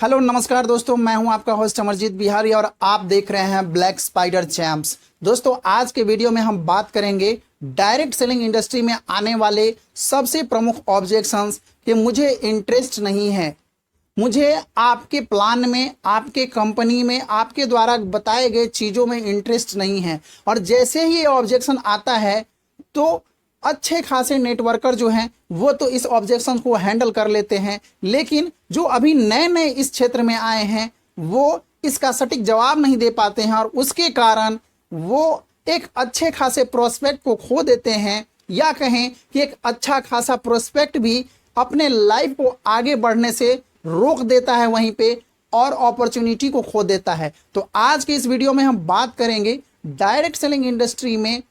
Hello नमस्कार दोस्तों, मैं हूं आपका होस्ट अमरजीत बिहारी और आप देख रहे हैं ब्लैक स्पाइडर चैम्प्स। दोस्तों, आज के वीडियो में हम बात करेंगे डायरेक्ट सेलिंग इंडस्ट्री में आने वाले सबसे प्रमुख ऑब्जेक्शंस कि मुझे इंटरेस्ट नहीं है, मुझे आपके प्लान में, आपके कंपनी में, आपके द्वारा बताए गए चीज़ों में इंटरेस्ट नहीं है। और जैसे ही ये ऑब्जेक्शन आता है तो अच्छे खासे नेटवर्कर जो हैं वो तो इस ऑब्जेक्शन को हैंडल कर लेते हैं, लेकिन जो अभी नए नए इस क्षेत्र में आए हैं वो इसका सटीक जवाब नहीं दे पाते हैं और उसके कारण वो एक अच्छे खासे प्रोस्पेक्ट को खो देते हैं, या कहें कि एक अच्छा खासा प्रोस्पेक्ट भी अपने लाइफ को आगे बढ़ने से रोक देता है वहीं पे और अपॉर्चुनिटी को खो देता है। तो आज के इस वीडियो में हम बात करेंगे डायरेक्ट सेलिंग इंडस्ट्री में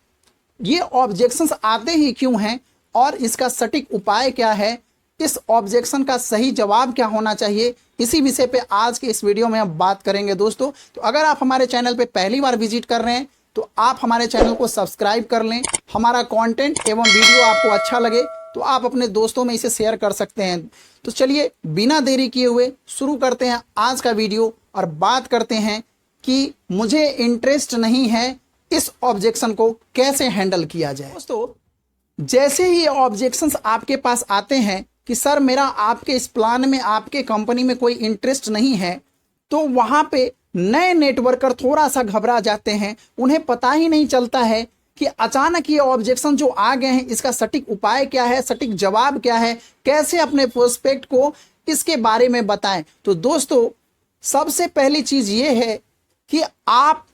ये ऑब्जेक्शंस आते ही क्यों हैं और इसका सटीक उपाय क्या है, इस ऑब्जेक्शन का सही जवाब क्या होना चाहिए, इसी विषय पे आज के इस वीडियो में हम बात करेंगे दोस्तों। तो अगर आप हमारे चैनल पे पहली बार विजिट कर रहे हैं तो आप हमारे चैनल को सब्सक्राइब कर लें। हमारा कंटेंट एवं वीडियो आपको अच्छा लगे तो आप अपने दोस्तों में इसे शेयर कर सकते हैं। तो चलिए बिना देरी किए हुए शुरू करते हैं आज का वीडियो और बात करते हैं कि मुझे इंटरेस्ट नहीं है इस ऑब्जेक्शन को कैसे हैंडल किया जाए। दोस्तों, जैसे ही ऑब्जेक्शंस आपके पास आते हैं कि सर मेरा आपके इस प्लान में, आपके कंपनी में कोई इंटरेस्ट नहीं है, तो वहां पे नए नेटवर्कर थोड़ा सा घबरा जाते हैं। उन्हें पता ही नहीं चलता है कि अचानक ये ऑब्जेक्शन जो आ गए हैं इसका सटीक उपाय क्या है, सटीक जवाब क्या है, कैसे अपने प्रोस्पेक्ट को इसके बारे में बताएं। तो दोस्तों, सबसे पहली चीज ये है कि आप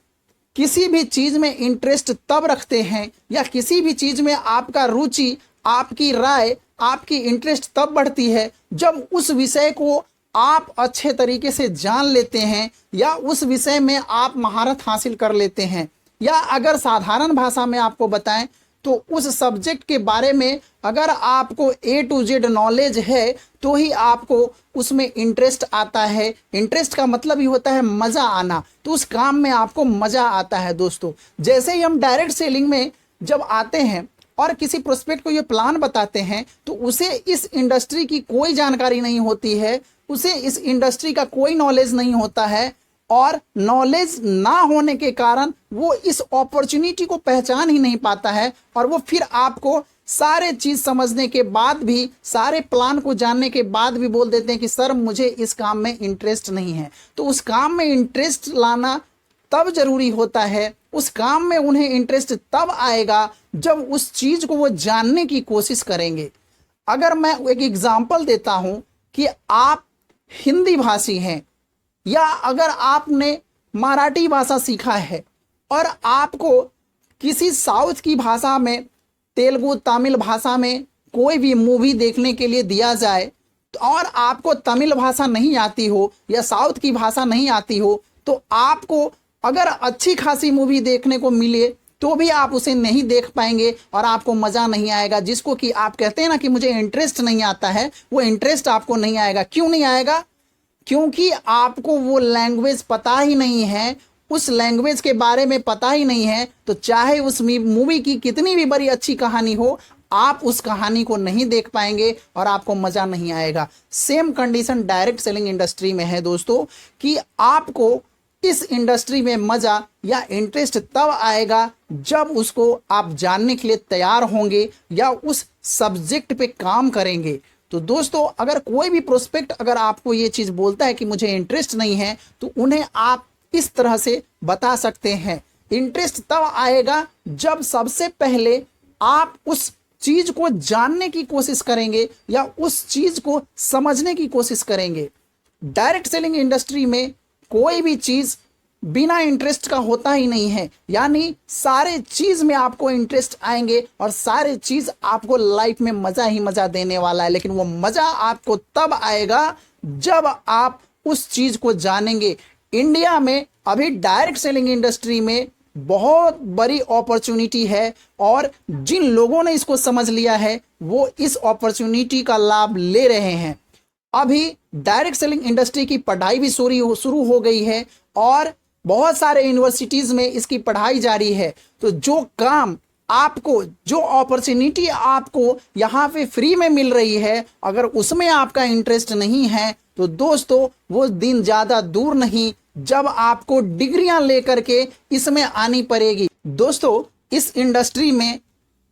किसी भी चीज में इंटरेस्ट तब रखते हैं या किसी भी चीज में आपका रुचि, आपकी राय, आपकी इंटरेस्ट तब बढ़ती है जब उस विषय को आप अच्छे तरीके से जान लेते हैं या उस विषय में आप महारत हासिल कर लेते हैं, या अगर साधारण भाषा में आपको बताएं तो उस सब्जेक्ट के बारे में अगर आपको A to Z नॉलेज है तो ही आपको उसमें इंटरेस्ट आता है। इंटरेस्ट का मतलब ही होता है मज़ा आना, तो उस काम में आपको मज़ा आता है। दोस्तों, जैसे ही हम डायरेक्ट सेलिंग में जब आते हैं और किसी प्रोस्पेक्ट को ये प्लान बताते हैं तो उसे इस इंडस्ट्री की कोई जानकारी नहीं होती है, उसे इस इंडस्ट्री का कोई नॉलेज नहीं होता है और नॉलेज ना होने के कारण वो इस अपॉर्चुनिटी को पहचान ही नहीं पाता है और वो फिर आपको सारे चीज़ समझने के बाद भी, सारे प्लान को जानने के बाद भी बोल देते हैं कि सर मुझे इस काम में इंटरेस्ट नहीं है। तो उस काम में इंटरेस्ट लाना तब जरूरी होता है, उस काम में उन्हें इंटरेस्ट तब आएगा जब उस चीज़ को वो जानने की कोशिश करेंगे। अगर मैं एक एग्जाम्पल देता हूँ कि आप हिंदी भाषी हैं या अगर आपने मराठी भाषा सीखा है और आपको किसी साउथ की भाषा में, तेलुगु, तमिल भाषा में कोई भी मूवी देखने के लिए दिया जाए तो और आपको तमिल भाषा नहीं आती हो या साउथ की भाषा नहीं आती हो, तो आपको अगर अच्छी खासी मूवी देखने को मिले तो भी आप उसे नहीं देख पाएंगे और आपको मज़ा नहीं आएगा। जिसको कि आप कहते हैं ना कि मुझे इंटरेस्ट नहीं आता है, वो इंटरेस्ट आपको नहीं आएगा। क्यों नहीं आएगा? क्योंकि आपको वो लैंग्वेज पता ही नहीं है, उस लैंग्वेज के बारे में पता ही नहीं है। तो चाहे उस मूवी की कितनी भी बड़ी अच्छी कहानी हो, आप उस कहानी को नहीं देख पाएंगे और आपको मज़ा नहीं आएगा। Same condition direct selling industry में है दोस्तों, कि आपको इस इंडस्ट्री में मज़ा या इंटरेस्ट तब आएगा जब उसको आप जानने के लिए तैयार होंगे या उस सब्जेक्ट पे काम करेंगे। तो दोस्तों, अगर कोई भी प्रोस्पेक्ट अगर आपको ये चीज़ बोलता है कि मुझे इंटरेस्ट नहीं है तो उन्हें आप इस तरह से बता सकते हैं, इंटरेस्ट तब आएगा जब सबसे पहले आप उस चीज़ को जानने की कोशिश करेंगे या उस चीज़ को समझने की कोशिश करेंगे। डायरेक्ट सेलिंग इंडस्ट्री में कोई भी चीज़ बिना इंटरेस्ट का होता ही नहीं है, यानी सारे चीज़ में आपको इंटरेस्ट आएंगे और सारे चीज़ आपको लाइफ में मज़ा ही मज़ा देने वाला है। लेकिन वो मज़ा आपको तब आएगा जब आप उस चीज़ को जानेंगे। इंडिया में अभी डायरेक्ट सेलिंग इंडस्ट्री में बहुत बड़ी अपॉर्चुनिटी है और जिन लोगों ने इसको समझ लिया है वो इस अपॉर्चुनिटी का लाभ ले रहे हैं। अभी डायरेक्ट सेलिंग इंडस्ट्री की पढ़ाई भी शुरू हो गई है और बहुत सारे यूनिवर्सिटीज़ में इसकी पढ़ाई जारी है। तो जो काम आपको जो अपॉर्चुनिटी आपको यहाँ पे फ्री में मिल रही है, अगर उसमें आपका इंटरेस्ट नहीं है तो दोस्तों वो दिन ज़्यादा दूर नहीं जब आपको डिग्रियां लेकर के इसमें आनी पड़ेगी। दोस्तों इस इंडस्ट्री में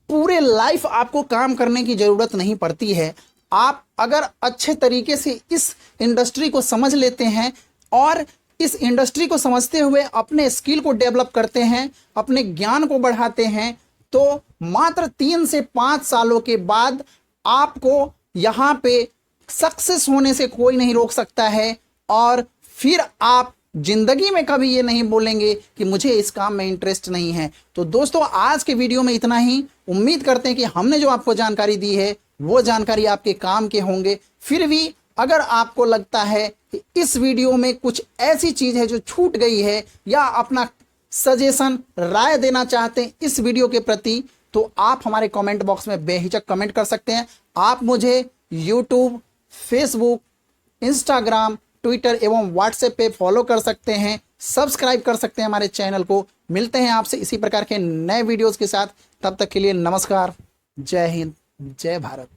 पूरे लाइफ आपको काम करने की ज़रूरत नहीं पड़ती है। आप अगर अच्छे तरीके से इस इंडस्ट्री को समझ लेते हैं और इस इंडस्ट्री को समझते हुए अपने स्किल को डेवलप करते हैं, अपने ज्ञान को बढ़ाते हैं, तो मात्र 3 से 5 सालों के बाद आपको यहाँ पे सक्सेस होने से कोई नहीं रोक सकता है और फिर आप जिंदगी में कभी ये नहीं बोलेंगे कि मुझे इस काम में इंटरेस्ट नहीं है। तो दोस्तों आज के वीडियो में इतना ही। उम्मीद करते हैं कि हमने जो आपको जानकारी दी है वो जानकारी आपके काम के होंगे। फिर भी अगर आपको लगता है कि इस वीडियो में कुछ ऐसी चीज़ है जो छूट गई है या अपना सजेशन राय देना चाहते हैं इस वीडियो के प्रति, तो आप हमारे कमेंट बॉक्स में बेहिचक कमेंट कर सकते हैं। आप मुझे यूट्यूब, फेसबुक, इंस्टाग्राम, ट्विटर एवं व्हाट्सएप पे फॉलो कर सकते हैं, सब्सक्राइब कर सकते हैं हमारे चैनल को। मिलते हैं आपसे इसी प्रकार के नए वीडियोस के साथ। तब तक के लिए नमस्कार, जय हिंद, जय भारत।